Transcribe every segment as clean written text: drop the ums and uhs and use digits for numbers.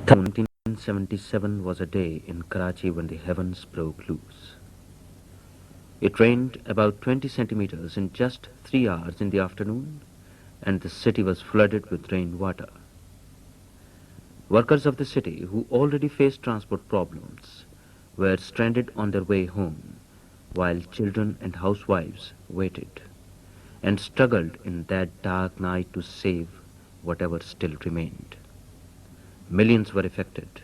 1977 was a day in Karachi when the heavens broke loose. It rained about 20 centimeters in just 3 hours in the afternoon, and the city was flooded with rainwater. Workers of the city, who already faced transport problems, were stranded on their way home, while children and housewives waited and struggled in that dark night to save whatever still remained. Millions were affected,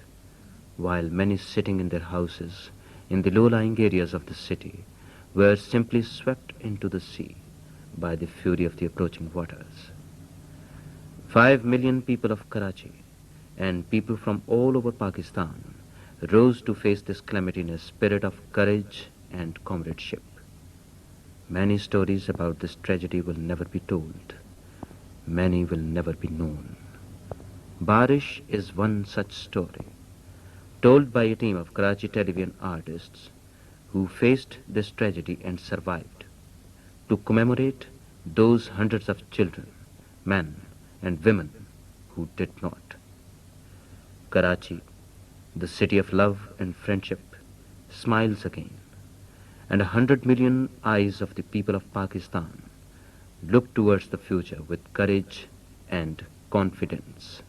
while many sitting in their houses in the low-lying areas of the city were simply swept into the sea by the fury of the approaching waters. 5 million people of Karachi and people from all over Pakistan rose to face this calamity in a spirit of courage and comradeship. Many stories about this tragedy will never be told. Many will never be known. Barish is one such story, told by a team of Karachi television artists who faced this tragedy and survived, to commemorate those hundreds of children, men and women who did not. Karachi, the city of love and friendship, smiles again, and 100 million eyes of the people of Pakistan look towards the future with courage and confidence.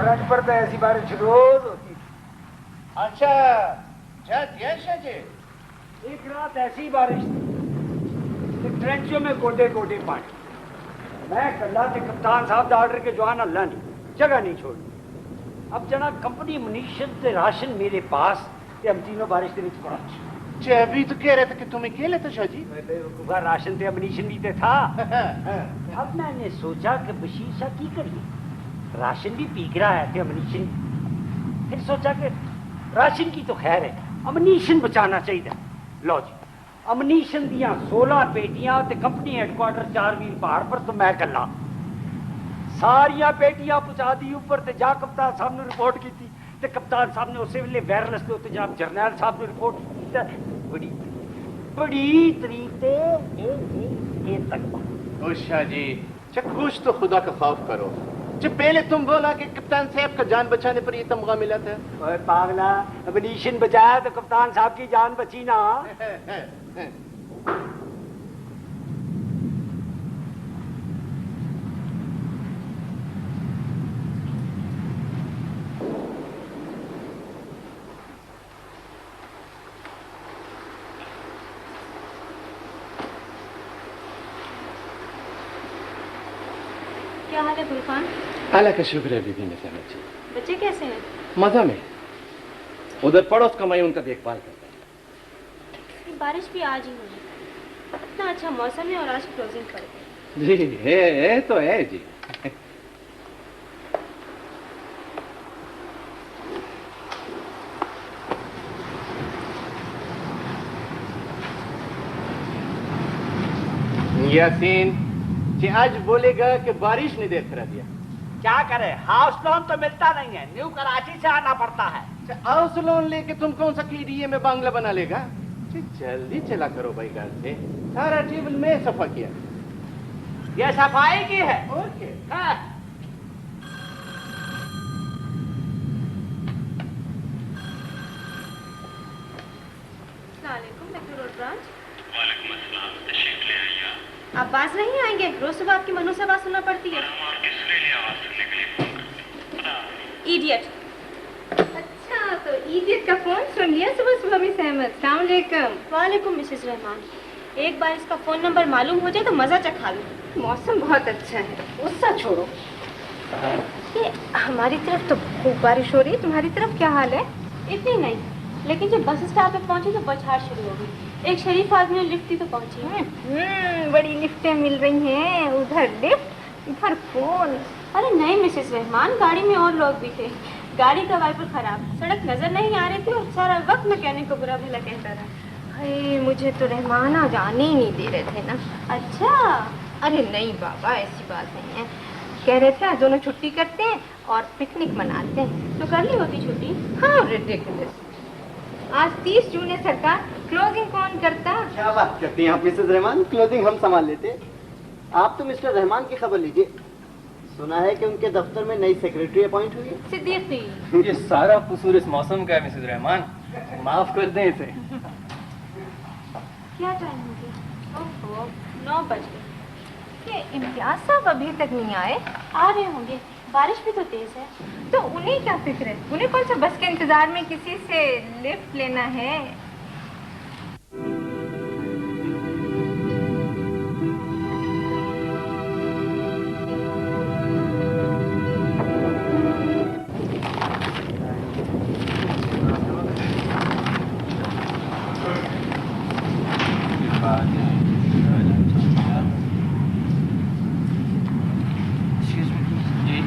Front पर तो ऐसी बारिश रोज होती थी। अच्छा जी एक रात ऐसी बारिश थी, ट्रेंचों में गोडे गोडे पानी। मैं कल्ला ते कप्तान साहब का ऑर्डर के जवान अल्लाह नहीं जगह नहीं छोड़ी। अब जना कंपनी मुनीशन ते राशन मेरे पास ते हम तीनों बारिश के विच पहुंच। अभी तो कह रहे थे कि तुम अकेले थे शाह जी। राशन ते मुनीशन भी ते था। अब मैंने सोचा कि बशीर शाह की करिए, राशन भी पीक रहा है तो अमनीशन। फिर सोचा कि राशन की तो खैर है, अमनीशन बचाना चाहिए। लो जी, अमनीशन दियां 16 पेटियां ते कंपनी हेडक्वार्टर 4 मील पहाड़ पर तो मैं कला सारिया पेटियां पहुंचा दी ऊपर ते जा कप्तान साहब ने रिपोर्ट की थी ते कप्तान साहब ने उसे वेले वायरलेस के उत्ते जा जरनैल साहब ने रिपोर्ट की ते बड़ी बड़ी तरीके ए तक। ओ शाह जी, कुछ तो खुदा का खौफ करो। जब पहले तुम बोला कि कप्तान साहब का जान बचाने पर ये तमगा मिला था। ओए पागला, अमनीशन बचाया तो कप्तान साहब की जान बची ना। क्या हाल है गुलफान? अल्लाह का शुक्र है बीबी नज़ामत जी। बच्चे कैसे हैं? मजा में। उधर पड़ोस का मैं उनका देखभाल करता है। बारिश भी आज ही हुई, इतना अच्छा मौसम है और आज क्लोजिंग पर जी। है तो है जी। यासीन जी आज बोलेगा कि बारिश ने देर करा दिया। क्या करे, हाउस लोन तो मिलता नहीं है, न्यू कराची से आना पड़ता है। हाउस लोन लेके तुम कौन सा KDA में बांग्ला बना लेगा? जल्दी चला करो भाई घर से। सारा टेबल में सफा किया। ये सफाई की है। ओके। हाँ। अस्सलाम वालेकुम, मेट्रो रोड ब्रांच। वालेकुम अस्सलाम, तशरीफ अब्बास नहीं आएंगे? रोज सुबह आपकी मनु से आवाज सुनना पड़ती है। इडियट। अच्छा, तो इडियट का फोन सुन लिया सुबह सुबह भी सहमत। अस्सलाम वालेकुम। वालेकुम मिसेस रहमान। एक बार इसका फोन नंबर मालूम हो जाए तो मजा चखा लूं। मौसम बहुत अच्छा है, गुस्सा छोड़ो। ये हमारी तरफ तो खूब बारिश हो रही है, तुम्हारी तरफ क्या हाल है? इतनी नहीं, लेकिन जब बस स्टॉप पे पहुंची तो बौछार शुरू हो गई। एक शरीफ आदमी ने लिफ्ट दी तो पहुंची। बड़ी लिफ्टें मिल रही हैं, उधर लिफ्ट इधर फोन। अरे नहीं मिसेस रहमान, गाड़ी में और लोग भी थे। गाड़ी का वाइपर खराब, सड़क नजर नहीं आ रही थी और सारा वक्त मैकेनिक को बुरा भला कहता रहा। हाय, मुझे तो रहमान आज आने ही नहीं दे रहे थे ना। अच्छा। अरे नहीं बाबा, ऐसी बात नहीं है। कह रहे थे आज दोनों छुट्टी करते हैं और पिकनिक मनाते हैं। तो कर ली होती छुट्टी। हाँ, रिडिकुलस। आज 30 जून है सरकार, क्लोजिंग कौन करता? क्या बात करती हैं आप मिसेस रहमान, क्लोजिंग हम संभाल लेते। आप तो मिस्टर रहमान की खबर लीजिए। सुना है कि उनके दफ्तर में नई सेक्रेटरी अपॉइंट हुई है। सिद्दीकी। ये सारा कसूर इस मौसम का है मिसेस रहमान, माफ कर दें इसे। क्या टाइम हो गया? ओहो, 9 बज गए। ये इम्तियाज साहब अभी तक नहीं आए। आ रहे होंगे, बारिश भी तो तेज है। तो उन्हें क्या फिक्र है? उन्हें कौन सा बस के इंतजार में किसी से लिफ्ट लेना है?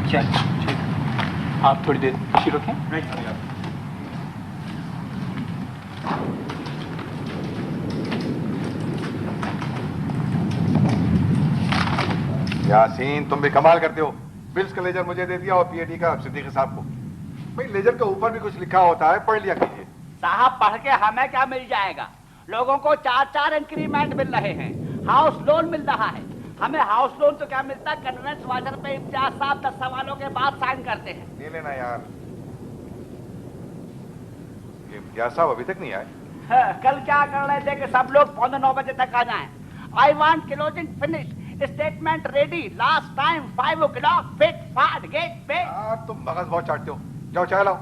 क्या ठीक, आप थोड़ी देर खुशी रखें। यासीन, तुम भी कमाल करते हो। बिल्स का लेजर मुझे दे दिया और पीएडी का सिद्दीकी साहब को। भाई लेजर के ऊपर भी कुछ लिखा होता है, पढ़ लिया कीजिए। साहब पढ़ के हमें क्या मिल जाएगा? लोगों को 4-4 इंक्रीमेंट मिल रहे हैं, हाउस लोन मिल रहा है। हमें हाउस लोन तो क्या मिलता है, कन्वेंस वाचर पे इम्तियाज साहब 10 सवालों के बाद साइन करते हैं। ले लेना यार। ये इम्तियाज साहब अभी तक नहीं आए। कल क्या कर रहे थे कि सब लोग 9:15 बजे तक आ जाएं। I want closing finish, statement ready, last time 5 o'clock, fit फाट गेट पे। यार तुम मगज बहुत चाटते हो, जाओ चाय लाओ।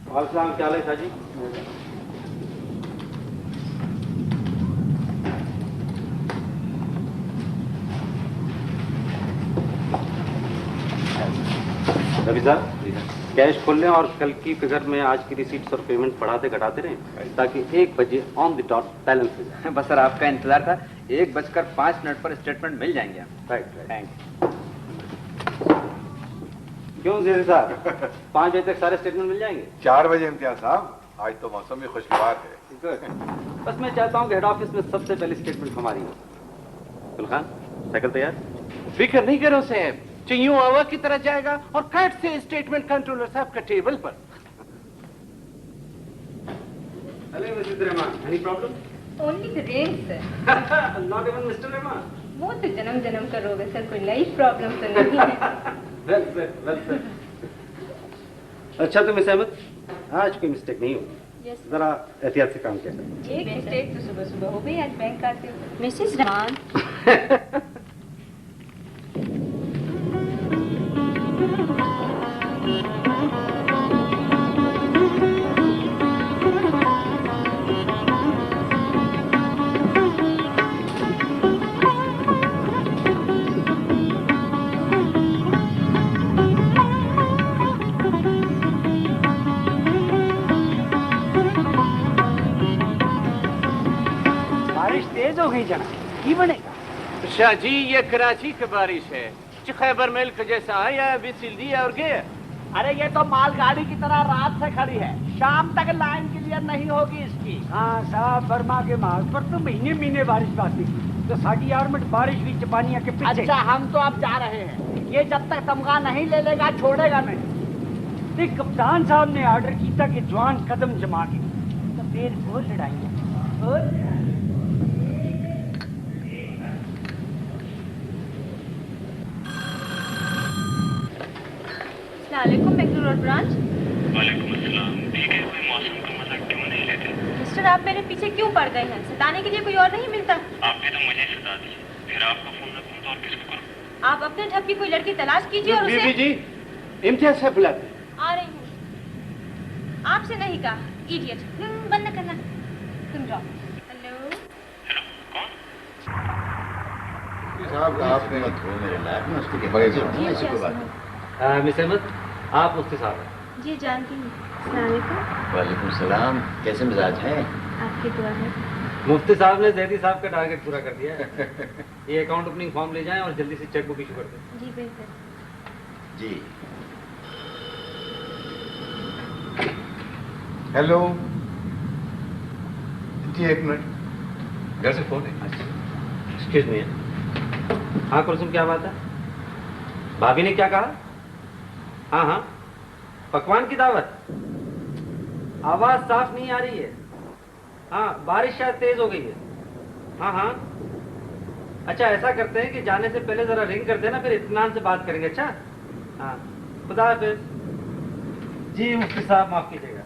वालेकुम, क्या हाल है शाह जी? रवि साहब, कैश खोल लें और कल की फिगर में आज की रिसीट्स और पेमेंट बढ़ाते घटाते रहें ताकि 1 बजे ऑन द डॉट बैलेंस हो जाए। बस सर, आपका इंतजार था। 1:05 पर स्टेटमेंट मिल जाएंगे आप। Right right. क्यों जेरी साहब, 5 बजे तक सारे स्टेटमेंट मिल जाएंगे? 4 बजे इम्तियाज साहब, आज तो मौसम भी खुशगवार है। बस मैं चाहता हूँ कि हेड ऑफिस में सबसे पहले स्टेटमेंट हमारी हो। गुलखान, साइकिल तैयार? फिक्र नहीं करो साहब, यूं हवा की तरह जाएगा और कट से स्टेटमेंट कंट्रोलर साहब का टेबल पर। Hello mister Rahman, any problem? Only the rain sir. Not even mister Rahman. वो तो जन्म जन्म का रोग है सर, कोई नई प्रॉब्लम तो नहीं है। Well sir. अच्छा तो मिस अहमद, आज कोई मिस्टेक नहीं होगी। यस। जरा एहतियात से काम किया करें। एक मिस्टेक तो सुबह सुबह हो गई, आज बैंक आते हुए। मिसेस रहमान, बारिश तेज हो गई जना, की बनेगा? शाह जी, ये कराची की बारिश है, खैबर मिल्क जैसा है या अभी सिल्दी और गया। अरे ये तो मालगाड़ी की तरह रात से खड़ी है, शाम तक लाइन क्लियर नहीं होगी इसकी। हाँ साहब, बर्मा के मार्ग पर तो महीने महीने बारिश बाकी तो साड़ी आर्मेंट बारिश भी चपानिया के पीछे। अच्छा, हम तो अब जा रहे हैं, ये जब तक तमगा नहीं ले लेगा छोड़ेगा नहीं। देख, कप्तान साहब ने ऑर्डर किया कि जवान कदम जमा के तो फिर वो लड़ाई और अस्सलामुअलैकुम बेंगलुरु रोड ब्रांच। वालेकुम अस्सलाम। ठीक है, कोई मौसम का मजा क्यों नहीं लेते? मिस्टर, आप मेरे पीछे क्यों पड़ गए हैं? सताने के लिए कोई और नहीं मिलता? आपने तो मुझे सता दी, फिर आपका फोन न करूं तो और किसको करूं? आप अपने ढब की कोई लड़की तलाश कीजिए और बीबी उसे... जी, इम्तियाज साहब बुलाते हैं। आ रही हूँ। आपसे नहीं कहा, इडियट। बंद न करना, तुम जाओ। हेलो। साहब आपने मत हो मेरे लायक, मैं उसको कहता ऐसी कोई बात नहीं। मिस अहमद, आप मुफ्ती साहब हैं? जी जानती हूँ। अस्सलाम वालेकुम। वालेकुम सलाम, कैसे मिजाज हैं? आपकी दुआ है। मुफ्ती साहब ने जैदी साहब का टारगेट पूरा कर दिया है। ये अकाउंट ओपनिंग फॉर्म ले जाएं और जल्दी से चेक बुक इशू कर दें। जी बिल्कुल। जी। हेलो जी, एक मिनट, घर से फोन है। Excuse me. हाँ कुलसुम, क्या बात है? भाभी ने क्या कहा? हाँ हाँ, पकवान की दावत। आवाज साफ नहीं आ रही है। हाँ, बारिश शायद तेज हो गई है। हाँ हाँ, अच्छा ऐसा करते हैं कि जाने से पहले जरा रिंग कर देना, फिर इत्मीनान से बात करेंगे। अच्छा हाँ, खुदा हाफिज। जी मुफ्ती साहब माफ कीजिएगा,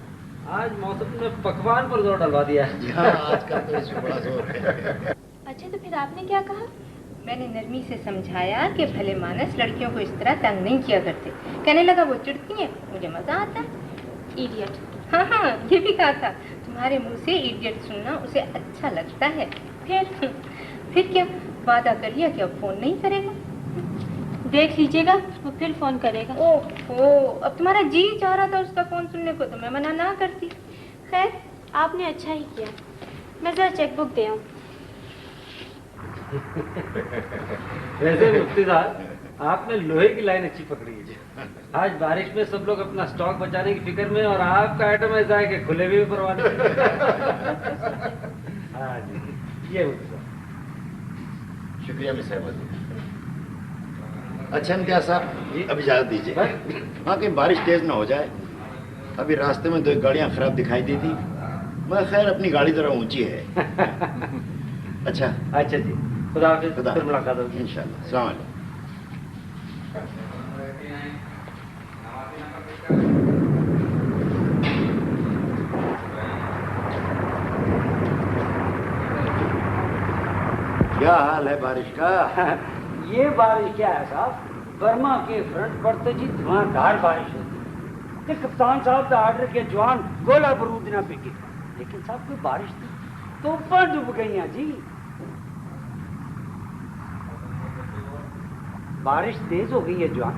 आज मौसम ने पकवान पर जोर डलवा दिया है। हाँ, आजकल तो इसमें बड़ा जोर है। अच्छा तो फिर आपने क्या कहा? मैंने नरमी से समझाया कि भले मानस लड़कियों को इस तरह तंग नहीं किया करते। कहने लगा वो चिढ़ती हैं, मुझे मजा आता है। इडियट। हाँ हाँ, ये भी कहा था, तुम्हारे मुंह से इडियट सुनना उसे अच्छा लगता है। फिर क्या वादा कर लिया कि अब फोन नहीं करेगा। देख लीजिएगा, वो फिर फोन करेगा। ओहो, अब तुम्हारा जी चाह रहा था उसका फोन सुनने को, तो मैं मना ना करती। खैर, आपने अच्छा ही किया। मैं जरा चेकबुक दे आऊं। वैसे मुफ्ती साहब, आपने लोहे की लाइन अच्छी पकड़ी है। आज बारिश में सब लोग अपना स्टॉक बचाने की फिक्र में, और आपका आइटम ऐसा है कि खुले भी परवाह नहीं। हाँ जी, ये मुफ्ती साहब। शुक्रिया मिस अहमद। अच्छा इम्तियाज साहब, अब इजाजत दीजिए। हाँ, कहीं बारिश तेज ना हो जाए। अभी रास्ते में 2 गाड़ियां खराब दिखाई दी थी, मगर खैर अपनी गाड़ी जरा ऊंची है। अच्छा अच्छा जी, खुदा हाफिज, खुदा फिर मुलाकात होगी इंशाल्लाह। अस्सलाम वालेकुम। क्या हाल है बारिश का? ये बारिश क्या है साहब, बर्मा के फ्रंट पर तो जी धुआंधार बारिश होती है। कप्तान साहब का आर्डर के जवान गोला बरूद ना फेंके, लेकिन साहब कोई बारिश थी तो ऊपर डूब गई हैं जी। बारिश तेज हो गई है जवान।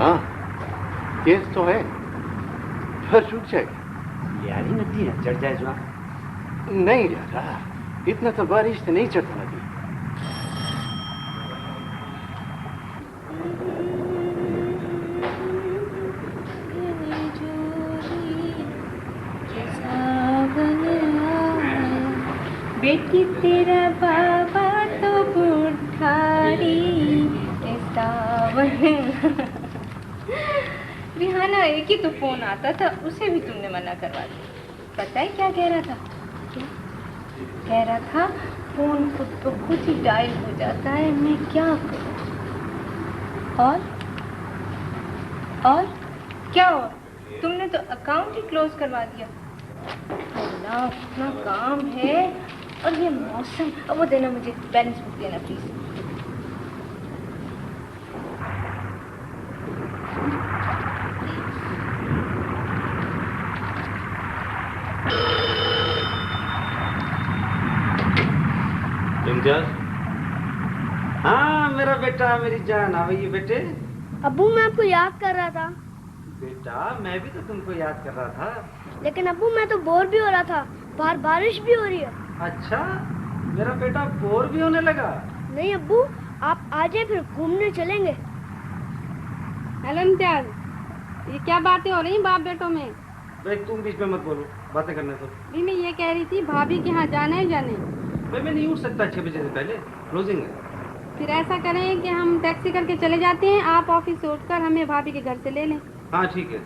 हाँ, तेज तो है, फिर रुक जाएगा। यारी नदी है, चढ़ जाए जवान। नहीं यारा, इतना तो बारिश से नहीं चढ़ता नदी। बेटी तेरा बाबा तो बुढ़ारी रिहाना, एक ही तो फोन आता था, उसे भी तुमने मना करवा दिया। पता है क्या कह रहा था? क्या कह रहा था? फोन खुद तो खुद ही डायल हो जाता है, मैं क्या करूं? और क्या और? तुमने तो अकाउंट ही क्लोज करवा दिया। अल्लाह, इतना काम है, और ये मौसम। अब वो देना मुझे, बैलेंस बुक देना प्लीज। इम्तियाज। हाँ मेरा बेटा, मेरी जान, आ गई बेटे। अब्बू मैं आपको याद कर रहा था। बेटा मैं भी तो तुमको याद कर रहा था। लेकिन अब्बू मैं तो बोर भी हो रहा था, बाहर बारिश भी हो रही है। अच्छा, मेरा बेटा बोर भी होने लगा? नहीं अब्बू, आप आ जाए, फिर घूमने चलेंगे। हेलो इम्तियाज, ये क्या बातें हो रही बाप बेटों में? भाई तुम बीच में मत बोलो, बातें करने दो। नहीं, मैं ये कह रही थी भाभी के यहाँ जाना है या नहीं? भाई मैं नहीं उठ सकता 6 बजे से पहले, क्लोजिंग है। फिर ऐसा करें कि हम टैक्सी करके चले जाते हैं, आप ऑफिस से उठकर हमें भाभी के घर से ले लें। हाँ ठीक है।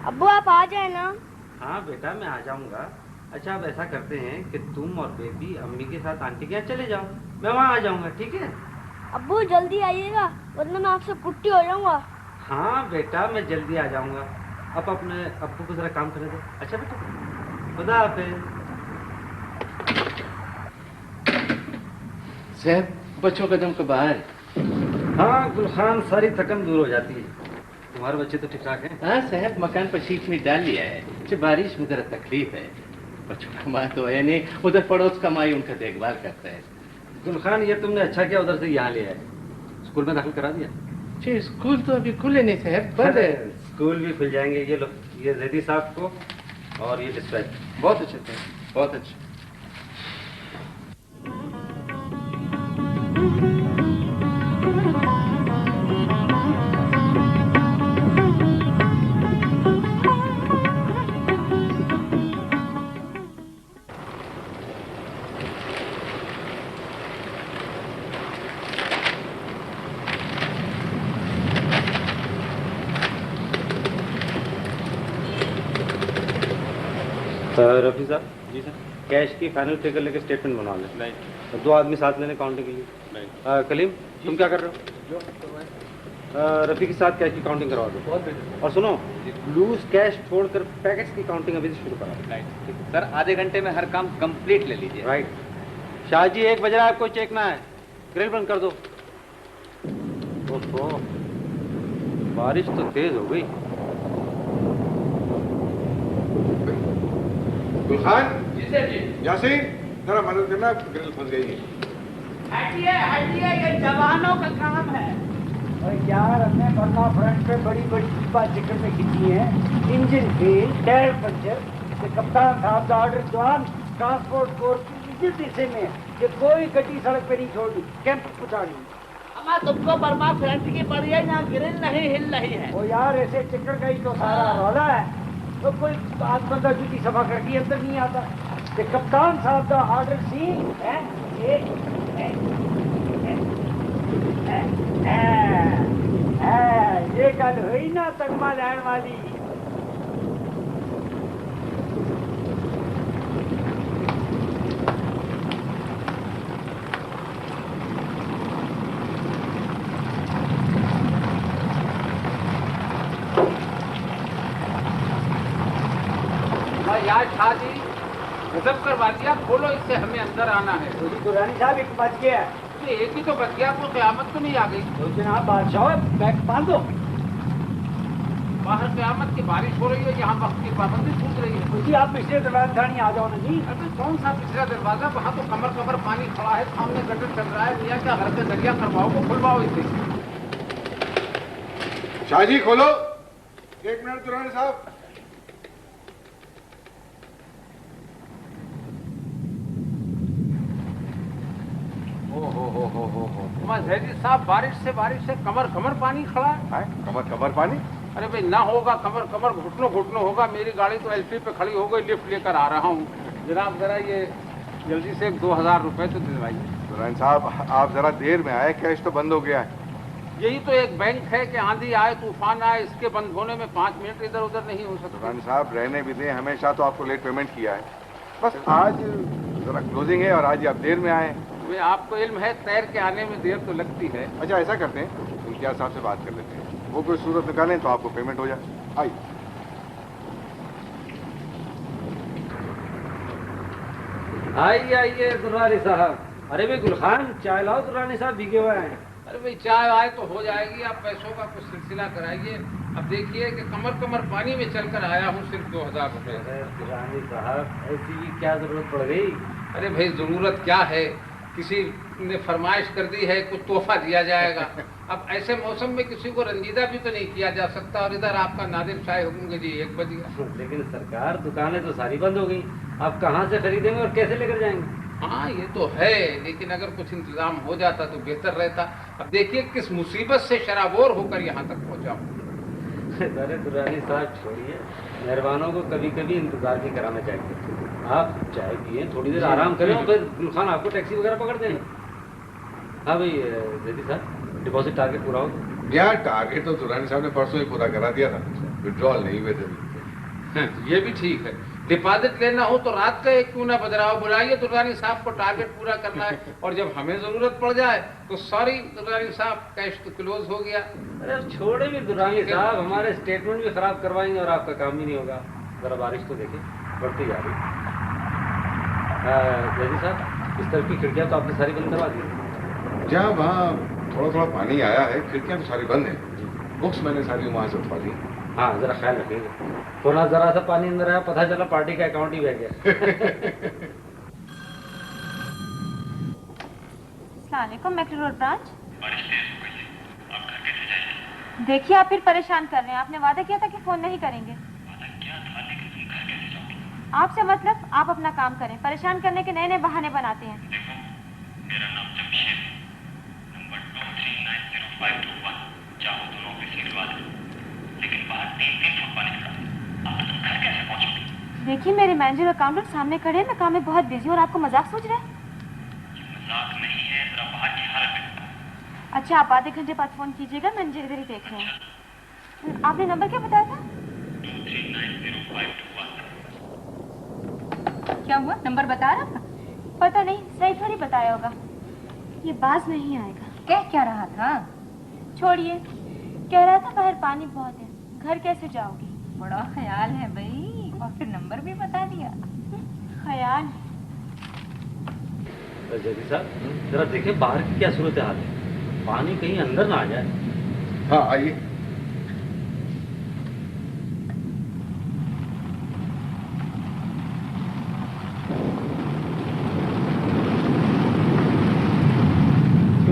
अब्बू आप आ जाए ना। हाँ बेटा मैं आ जाऊंगा। अच्छा अब ऐसा करते हैं कि तुम और बेबी अम्मी के साथ आंटी के यहाँ चले जाओ, मैं वहाँ आ जाऊंगा, ठीक है? अब्बू जल्दी आइएगा वरना मैं आपसे कुट्टी हो जाऊंगा। हाँ बेटा मैं जल्दी आ जाऊंगा। अब अपने अब्बू को जरा काम करने दो। अच्छा बेटा, खुदा हाफिज। साहब बच्चों का दम के बाहर। हाँ गुलखान, सारी थकन दूर हो जाती है। तुम्हारे बच्चे तो ठीक ठाक हैं? हाँ साहब, मकान पर शीट में डाल लिया है। जो बारिश में जरा तकलीफ है। बच्चों का माँ तो है नहीं, उधर पड़ोस का माई उनका देखभाल करता है। गुलखान ये तुमने अच्छा किया उधर से यहाँ ले आए। स्कूल में दाखिल करा दिया? जी स्कूल तो अभी खुले नहीं साहब, बंद है। स्कूल भी खुल जाएंगे। ये लो, ये जैदी साहब को और ये डिस्पैच। बहुत अच्छा साहब, बहुत अच्छा। रफी साहब। जी सर। कैश की फाइनल फिगर लेके स्टेटमेंट बनवा लें। नहीं। तो 2 आदमी साथ लेने काउंटिंग के लिए। नहीं। कलीम तुम क्या कर रहे हो? रफी के साथ कैश की काउंटिंग करवा दो। बहुत बेहतर। और सुनो, लूज कैश छोड़कर पैकेट्स की काउंटिंग अभी से शुरू करा। राइट सर, आधे घंटे में हर काम कंप्लीट ले लीजिए। राइट। शाह जी 1 बज रहा है, आपको चेक ना है, ग्रिल बंद कर दो। ओहो, बारिश तो तेज हो गई। गुलखान। जी सर जी। यासीन जरा मदद करना, ग्रिल फंस गई है। हटिए हटिए, ये जवानों का काम है। और यार हमने बर्मा फ्रंट पे बड़ी बड़ी बात जिक्र में खींची है। Engine fail, tyre puncture. तो कप्तान साहब का ऑर्डर जवान ट्रांसपोर्ट कोर्ट की इस हिस्से में कि कोई गड्डी सड़क पे नहीं छोड़नी, कैंप पहुंचानी। हमारा तुमको बर्मा फ्रंट की पड़ी है, यहाँ ग्रिल नहीं हिल रही है। ओ यार ऐसे चक्कर का ही तो सारा रौला है। तो कोई आध बंदा जूती सफा करके अंदर नहीं आता। तो कप्तान साहब का ऑर्डर सी है ये गल हुई ना तगमा लैन वाली। यार शाह जी गजब करवा दिया, खोलो इससे हमें अंदर आना है। तो रानी साहब एक बच गया। तो एक ही तो बच गया, कोई क़यामत तो नहीं आ गई? तो जनाब बादशाह बैग बांधो। बाहर क़यामत की बारिश हो रही है, यहाँ वक्त की पाबंदी छूट रही है। जी आप पिछले दरवाजे थानी आ जाओ ना जी। अरे कौन सा पिछला दरवाजा, वहाँ तो कमर कमर पानी खड़ा है, सामने गटर चल रहा है। भैया क्या घर से दरिया करवाओ को खुलवाओ इसे। शाह जी खोलो। 1 मिनट दुरानी साहब। तुम्हारे जैदी साहब बारिश से कमर कमर पानी खड़ा है। कमर कमर पानी? अरे भाई ना होगा, कमर कमर घुटनों घुटनों होगा। मेरी गाड़ी तो एलपी पे खड़ी हो गई, लिफ्ट लेकर आ रहा हूँ। जनाब जरा ये जल्दी से 2000 रुपए तो दिलवाइए। दुरानी साहब आप जरा देर में आए, कैश तो बंद हो गया है। यही तो एक बैंक है कि आंधी आए तूफान आए, इसके बंद होने में 5 मिनट इधर उधर नहीं हो सकता। दुरानी साहब रहने भी दें, हमेशा तो आपको लेट पेमेंट किया है। बस आज जरा क्लोजिंग है और आज आप देर में आए। वे आपको इल्म है तैर के आने में देर तो लगती है। अच्छा ऐसा करते हैं, इम्तियाज साहब से बात कर लेते हैं, वो कोई सूरत निकालें तो आपको पेमेंट हो जाए। आइए। आइए आइए दुर्रानी साहब। अरे भाई गुलखान चाय लाओ, दुर्रानी साहब भीगे हुए हैं। अरे भाई चाय आए तो हो जाएगी, आप पैसों का कुछ सिलसिला कराइए। अब देखिए कि कमर कमर पानी में चलकर आया हूँ, सिर्फ 2000 रुपये। दुर्रानी साहब ऐसी भी क्या जरूरत पड़ गई? अरे भाई जरूरत क्या है, किसी ने फरमाइश कर दी है, कुछ तोहफा दिया जाएगा। अब ऐसे मौसम में किसी को रंजीदा भी तो नहीं किया जा सकता। और इधर आपका नादिर शाह हुक्म जी 1 बज गया। लेकिन सरकार दुकानें तो सारी बंद हो गई, आप कहाँ से खरीदेंगे और कैसे लेकर जाएंगे? हाँ ये तो है, लेकिन अगर कुछ इंतजाम हो जाता तो बेहतर रहता। अब देखिए किस मुसीबत से शराबोर होकर यहाँ तक पहुँचा हूँ। अरे दुर्रानी साहब छोड़िए, मेहरबानों को कभी कभी इंतजार भी कराना चाहिए। आप चाय पिए, थोड़ी देर आराम करें, फिर गुलखान आपको टैक्सी वगैरह पकड़ देंगे। हाँ भाई जैदी साहब, डिपॉजिट टारगेट पूरा हो गया? यार टारगेट तो दुरानी साहब ने परसों ही पूरा करा दिया था, विड्रॉल नहीं हुए थे। ये भी ठीक है, डिपॉजिट लेना हो तो रात का एक क्यों ना बज रहा हो, बुलाइए दुर्रानी साहब को, टारगेट पूरा करना है। और जब हमें जरूरत पड़ जाए तो सॉरी दुर्रानी साहब, कैश तो क्लोज हो गया। अरे छोड़े भी दुर्रानी साहब, हमारे स्टेटमेंट भी खराब करवाएंगे और आपका काम ही नहीं होगा। जरा बारिश तो देखें, बढ़ती जा रही। जैदी साहब, इस तरफ की खिड़कियां तो आपने सारी बंद करवा दी। जहाँ वहाँ थोड़ा थोड़ा पानी आया है, खिड़कियां तो सारी बंद हैं। बुक्स मैंने सारी वहाँ से उठवा दी। हाँ, जरा ख्याल रखिएगा। थोड़ा जरा सा पानी अंदर आया, पता चला पार्टी का अकाउंट ही बह गया। अस्सलामुअलैकुम, मैक्री रोड ब्रांच। देखिए आप फिर परेशान कर रहे हैं। आपने वादा किया था कि फोन नहीं करेंगे। आपसे मतलब आप अपना काम करें, परेशान करने के नए नए बहाने बनाते हैं। मेरा नाम जमशेद, नंबर 23905221। चाहो तो नौकरी से निकलवा दो, लेकिन बाहर 3 फुट पानी खड़ा। अब तुम घर कैसे पहुंचोगे? देखिए मेरे मैनेजर अकाउंटेंट सामने खड़े हैं, मैं काम में बहुत बिजी हूँ और आपको मजाक सूझ रहा है? मजाक नहीं है, जरा बाहर की हालत है। अच्छा, आप आधे घंटे बाद फोन कीजिएगा, मैनेजर इधर ही देख रहे हैं। आपने नंबर क्या बताया था? 23905221। क्या हुआ, नंबर बता रहा था? पता नहीं, सही थोड़ी बताया होगा। ये बाज नहीं आएगा। कह क्या रहा था? छोड़िए, कह रहा था बाहर पानी बहुत है, घर कैसे जाओगी? बड़ा ख्याल है भाई, और फिर नंबर भी बता दिया। ख्याल। जैदी साहब, जरा देखें बाहर की क्या सूरत हाल है, पानी कहीं अंदर ना आ जाए। हाँ, आइए।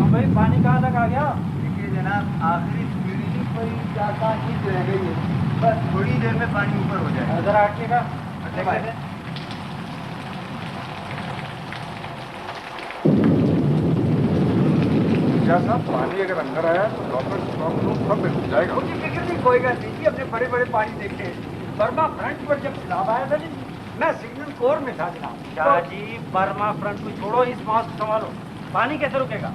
भाई पानी कहाँ तक आ गया? देखिए जनाब, आखिरी सीढ़ी पर 4-5 इंच रह गई है, बस थोड़ी देर में पानी ऊपर हो जाएगा। जरा हटिएगा। क्या साहब, पानी अगर अंदर आया तो लॉकर स्ट्रॉन्ग रूम सब में घुस जाएगा। मुझे फिक्र नहीं, कोई बात नहीं जी, अपने बड़े बड़े पानी देखे हैं। बर्मा फ्रंट पर जब सैलाब आया था जी, मैं सिग्नल कोर में था जनाब। क्या जी, बर्मा फ्रंट को छोड़ो, इस मास्क संभालो। पानी कैसे रुकेगा?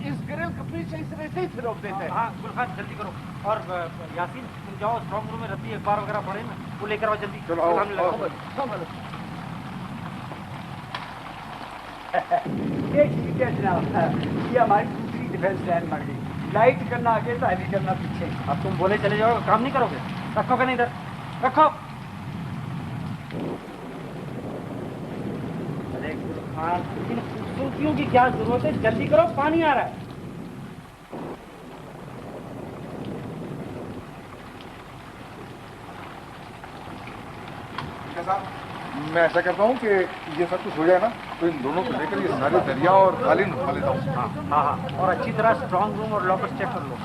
इस ग्रिल के पीछे इस रेते ही रोक देते हैं। हाँ गुलखान, जल्दी करो। और यासीन, तुम जाओ स्ट्रॉन्ग रूम में रद्दी अखबार वगैरह पड़े ना, वो लेकर आओ जल्दी। चलो आओ, सामने लगाओ। ये ठीक है जनाब, ये हमारी दूसरी डिफेंस लाइन बन गई। लाइट करना आगे, ताली करना पीछे। अब तुम बोले चले जाओ, काम नहीं करोगे? रखो नहीं इधर, रखो। अरे गुलखान, इन खूबसूरतियों की क्या जरूरत है? जल्दी करो, पानी आ रहा है। मैं ऐसा करता हूँ कि ये सब कुछ हो जाए ना, तो इन दोनों को लेकर ये सारे दरिया और कालीन उठा लेता हूँ। हाँ, और अच्छी तरह स्ट्रॉन्ग रूम और लॉकर चेक कर लो।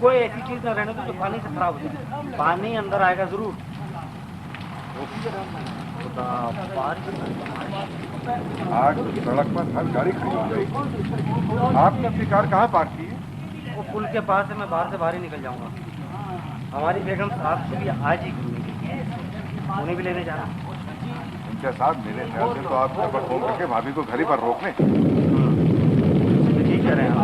कोई ऐसी चीज न रहने दो जो पानी से खराब हो जाए। पानी अंदर आएगा जरूर। आज सड़क पर हर गाड़ी खड़ी हो जाएगी। आपने अपनी कार कहाँ पार्क की है? वो पुल के पास है, मैं बाहर से बाहर ही निकल जाऊंगा। हमारी बेगम साहब से भी आज ही उन्हें भी लेने जाना। उनके साथ मेरे ख्याल से तो आप घर पर फोन करके भाभी को घर ही पर रोक लें। ठीक कह रहे हैं आप।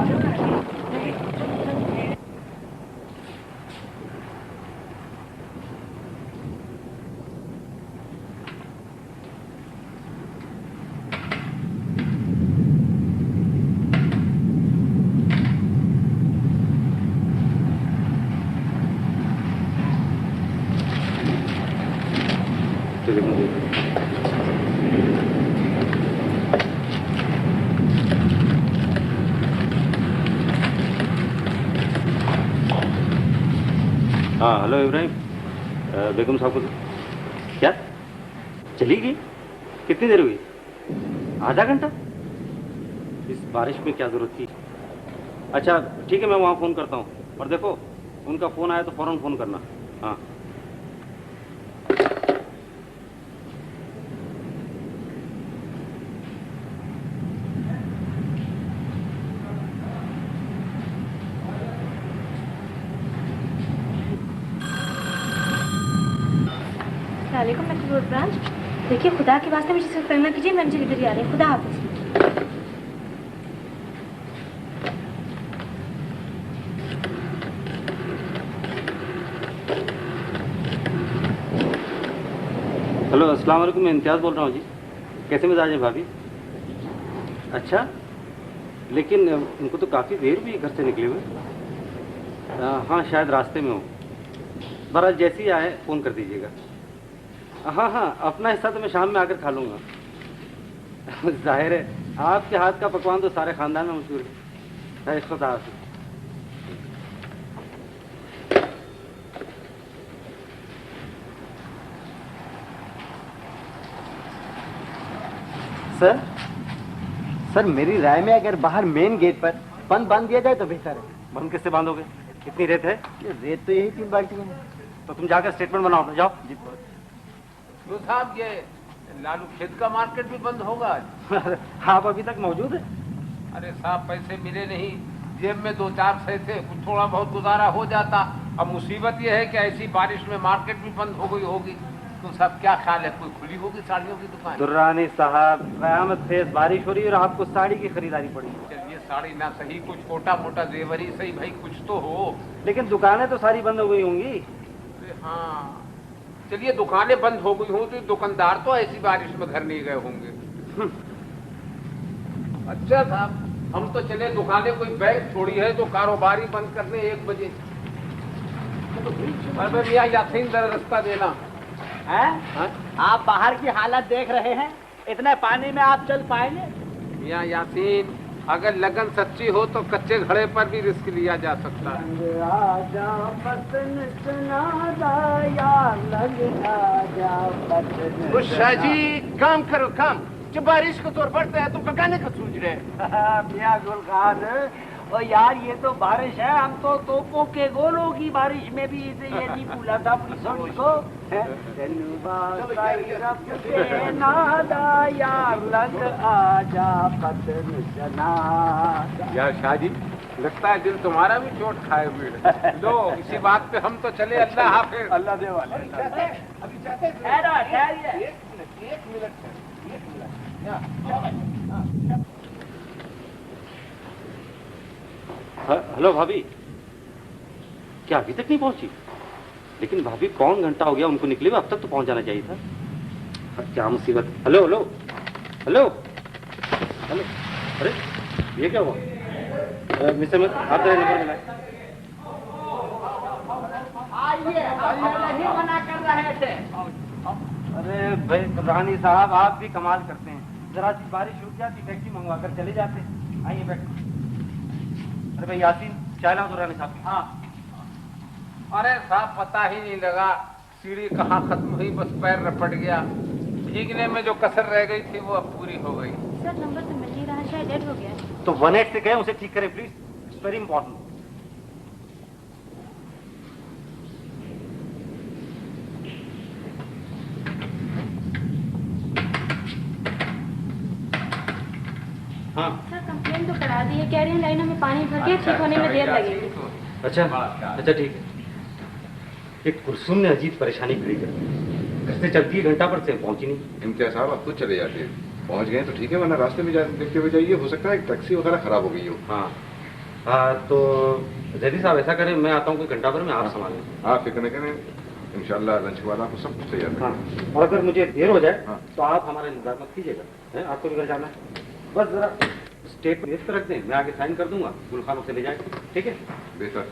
हाँ, हेलो इब्राहिम, बेगम साहब को क्या चली गई? कितनी देर हुई? आधा घंटा? इस बारिश में क्या जरूरत थी? अच्छा ठीक है, मैं वहाँ फ़ोन करता हूँ। और देखो, उनका फ़ोन आया तो फ़ौरन फ़ोन करना। हाँ। मैक्री रोड ब्रांच। देखिए खुदा के वास्ते मुझे सिर्फ करना कीजिए, मैनेजर इधर ही आ रहे हैं। खुदा हाफिज। हेलो, अस्सलाम वालेकुम, मैं इम्तियाज़ बोल रहा हूँ जी। कैसे मिजाज है भाभी? अच्छा, लेकिन उनको तो काफ़ी देर हुई घर से निकले हुए। हाँ, शायद रास्ते में हो। बहरहाल जैसे ही आए फ़ोन कर दीजिएगा। हाँ हाँ, अपना हिस्सा तो मैं शाम में आकर खा लूँगा। जाहिर है, आपके हाथ का पकवान तो सारे ख़ानदान में मशहूर है। खुदा हाफ़िज़। सर मेरी राय में अगर बाहर मेन गेट पर बंद बांध दिया जाए तो बेहतर है। बंद किससे बांधोगे? कितनी रेत है? ये रेत तो यही 3 बाल्टी है। तो तुम जाकर स्टेटमेंट बनाओ, जाओ। जी तो साहब, ये लालू खेत का मार्केट भी बंद होगा आज? आप अभी तक मौजूद है? अरे साहब, पैसे मिले नहीं, जेब में 2-4 सै थे, कुछ थोड़ा बहुत गुजारा हो जाता। अब मुसीबत ये है कि ऐसी बारिश में मार्केट भी बंद हो गई होगी। तो साहब क्या ख्याल है, कोई खुली होगी साड़ियों की दुकान? दुर्रानी साहब, कयामत फेज़ बारिश हो रही है और आपको साड़ी की खरीदारी पड़ी। चलिए, साड़ी ना सही, कुछ छोटा मोटा जेवर ही सही भाई, कुछ तो हो। लेकिन दुकानें तो सारी बंद हो गई होंगी। अरे हाँ, चलिए दुकानें बंद हो गई हों तो दुकानदार तो ऐसी बारिश में घर नहीं गए होंगे। अच्छा साहब, हम तो चले दुकानें, कोई बैंक थोड़ी है जो कारोबारी बंद करने 1 बजे। मियाँ यासीन जरा रास्ता देना हैं? आप बाहर की हालत देख रहे हैं, इतने पानी में आप चल पाएंगे? मियाँ यासीन, अगर लगन सच्ची हो तो कच्चे घड़े पर भी रिस्क लिया जा सकता है। शाह जी, काम करो काम। जब बारिश को तौर पड़ता है तुम पकाने का सूझ रहे। मियाँ गुल खान, और यार ये तो बारिश है, हम तो तोपों के गोलों की बारिश में भी इसे ये नहीं भूला था अपनी सोनी को। यार शाह जी, लगता है दिल तुम्हारा भी चोट खाए हुए है। लो, इसी बात पे हम तो चले। अल्लाह हाफिज। अल्लाह दे वाले। अभी जाते एक मिनट। हेलो भाभी, क्या अभी तक नहीं पहुंची? लेकिन भाभी, पौन घंटा हो गया उनको निकले हुए, अब तक तो पहुंच जाना चाहिए था। क्या मुसीबत। हेलो हेलो हेलो हेलो, अरे ये क्या हुआ? मिस्टर आप जरा नंबर मिलाए। नहीं मना कर रहे थे। अरे भाई रानी साहब, आप भी कमाल करते हैं। जरा सी बारिश रुक जाती, टैक्सी मंगवा कर चले जाते। आइए बैठो। अरे भाई यासीन, चाय लाओ तो रानी साहब। हाँ। अरे साहब, पता ही नहीं लगा सीढ़ी कहाँ खत्म हुई, बस पैर रपट गया। भीगने में जो कसर रह गई थी वो अब पूरी हो गई। सर नंबर तो मिल नहीं रहा, शायद डेड हो गया है। तो 18 से कहें उसे ठीक करें प्लीज, इट्स वेरी इंपॉर्टेंट। हाँ सर कंप्लेन तो करा दी है, कह रहे हैं लाइनों में पानी भर गया, ठीक होने में देर लगेगी। अच्छा ठीक है। एक कुरसुम ने अजीब परेशानी खड़ी कर दी। घर से चलती है घंटा पर से पहुंची नहीं। इम्तियाज साहब, आप खुद चले जाते, पहुंच गए तो ठीक है, वरना रास्ते में देखते हुए जाइए, हो सकता है टैक्सी वगैरह खराब हो गई हो। हाँ, तो जैदी साहब ऐसा करें, मैं आता हूँ कोई घंटा भर में, आप संभालें। आप फिक्र न करें, इंशाल्लाह लंच के बाद आपको सब कुछ तैयार हाँ, और अगर मुझे देर हो जाए तो आप हमारा इंतजार मत कीजिएगा। आपको भी घर जाना है, बस जरा स्टेट पर पे रख दें, मैं आके साइन कर दूंगा, गुलखान से ले जाए। ठीक है, बेहतर।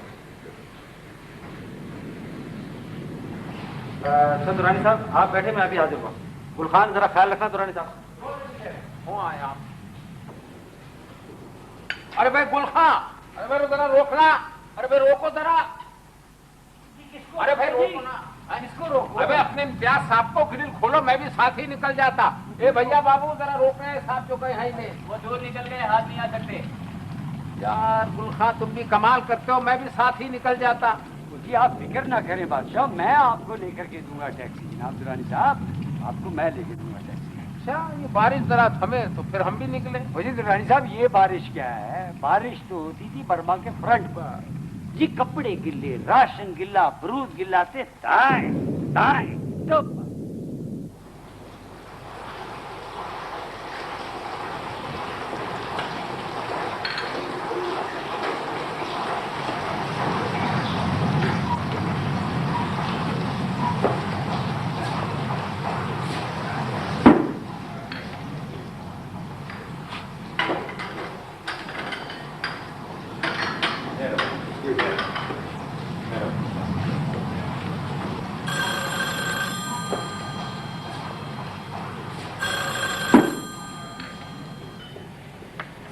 अच्छा दुरानी साहब, आप बैठे, मैं अभी हाजिर हुआ। गुलखान जरा ख्याल रखना दुरानी साहब। हो आया। अरे भाई गुलखान, अरे भाई जरा रोकना। अरे भाई रोको जरा। अरे भाई रोको ना। किसको रोको? अबे अपने इम्तियाज साहब को ग्रिल खोलो, मैं भी साथ ही निकल जाता। ए भैया बाबू, जरा रोक रहे हैं साहब जो कहीं है ही नहीं। वो दूर निकल गए, हाथ नहीं आ सकते। यार गुलखान, तुम भी कमाल करते हो, मैं भी साथ ही निकल जाता। जी आप फिक्र ना करें बादशाह, मैं आपको लेकर के दूंगा टैक्सी। जनाब दुरानी साहब, आपको मैं लेके दूंगा टैक्सी। अच्छा, ये बारिश जरा थमे तो फिर हम भी निकले। मुझे दुरानी साहब, ये बारिश क्या है? बारिश तो होती थी बर्मा के फ्रंट पर। जी कपड़े गिल्ले, राशन गिल्ला, बरूद गिल्लाते दाएं दाएं तो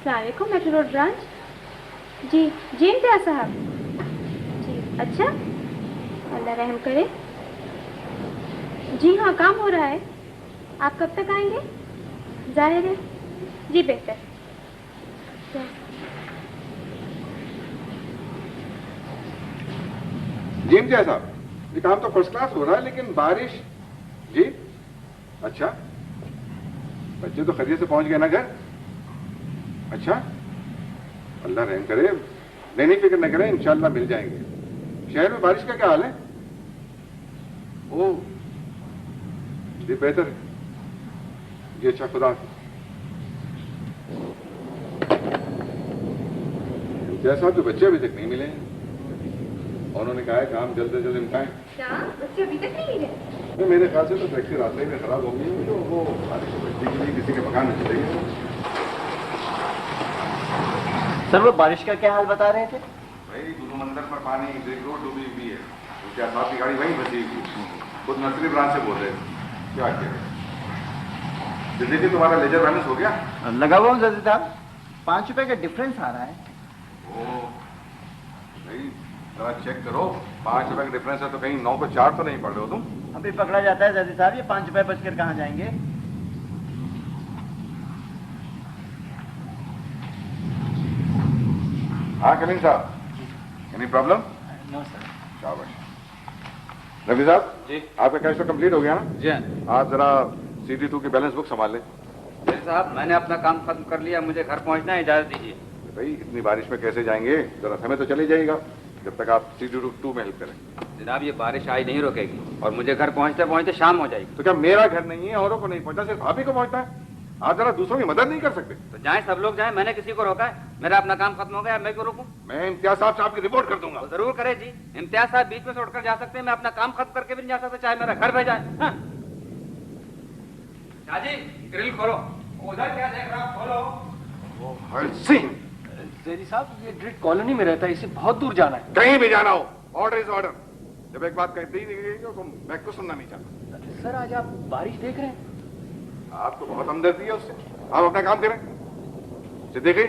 अस्सलाम वालेकुम, मेट्रो रोड ब्रांच। जी जी इम्तियाज साहब। जी अच्छा, अल्लाह रहम करे। जी हाँ, काम हो रहा है। आप कब तक आएंगे? जाहिर है। जी बेहतर। जी इम्तियाज साहब, ये काम तो फर्स्ट क्लास हो रहा है, लेकिन बारिश। जी अच्छा, बच्चे तो खैरियत से पहुंच गए ना घर? अच्छा, अल्लाह रहम करे। नहीं फिक्र न करें, इंशाल्लाह मिल जाएंगे। शहर में बारिश का क्या हाल है? ओह जी बेहतर है जी। अच्छा, खुदा हाफिज। इम्तियाज साहब, जो बच्चे अभी तक नहीं मिले हैं, उन्होंने कहा है काम जल्द से जल्द निपटाएं। क्या बच्चे अभी तक नहीं मिले? मेरे ख्याल से तो टैक्सी रास्ते में खराब हो गई है, तो वो बारिश से बचने के लिए किसी के मकान में चले गए। सर वो बारिश का क्या हाल बता रहे थे? भाई गुरु मंदिर पर पानी, एक रोड डूबी हुई है। क्या साहब की गाड़ी वहीं फंसी हुई थी। खुद नर्सरी ब्रांच से बोल रहे थे। क्या किया? देखिए तुम्हारा लेजर बैलेंस हो गया? लगा हुआ हूँ जल्दी साहब, 5 रुपए का डिफरेंस आ रहा है। ओ भाई जरा चेक करो, 5 रुपए का डिफरेंस है तो कहीं 9 को 4 तो नहीं पढ़ रहे हो तुम? अभी पकड़ा जाता है जल्दी साहब, ये 5 रुपए बचकर कहाँ जाएंगे? हाँ कलीम साहब, एनी प्रॉब्लम? No sir. शाबाश। रफी साहब जी, आपका कैश तो कंप्लीट हो गया ना? जी हाँ। आप जरा CD2 की बैलेंस बुक संभाल लें। जी साहब, मैंने अपना काम खत्म कर लिया, मुझे घर पहुंचना है, इजाजत दीजिए। भाई इतनी बारिश में कैसे जाएंगे? जरा समय तो चले जाएगा जब तक आप CD2 में हेल्प करें। जनाब, ये बारिश आई नहीं रुकेगी और मुझे घर पहुंचते पहुंचते शाम हो जाएगी। तो क्या मेरा घर नहीं है, औरों को नहीं पहुंचा, सिर्फ आप ही को पहुंचता है? आप जरा दूसरों की मदद नहीं कर सकते? तो जाएं, सब लोग जाएं, मैंने किसी को रोका है? मेरा अपना काम खत्म हो गया, मैं क्यों रोकूं? मैं इम्तियाज साहब की रिपोर्ट कर दूंगा। तो जरूर करे जी। इम्तियाज साहब बीच में से उठकर जा सकते हैं, मैं अपना काम खत्म करके भी नहीं जा सकता, चाहे मेरा घर भेजा है। हाँ। शाहजी, ग्रिल खोलो। उधर क्या देख रहा, खोलो। जैदी साहब, ये ग्रिड कॉलोनी में रहता है, इसे बहुत दूर जाना है। कहीं भी जाना हो, ऑर्डर इज ऑर्डर। जब एक बात कहते ही नहीं तो मैं कुछ सुनना नहीं चाहता। सर आज आप बारिश देख रहे हैं? आपको बहुत हमदर्दी है उससे, आप अपना काम करें। सिद्दीकी,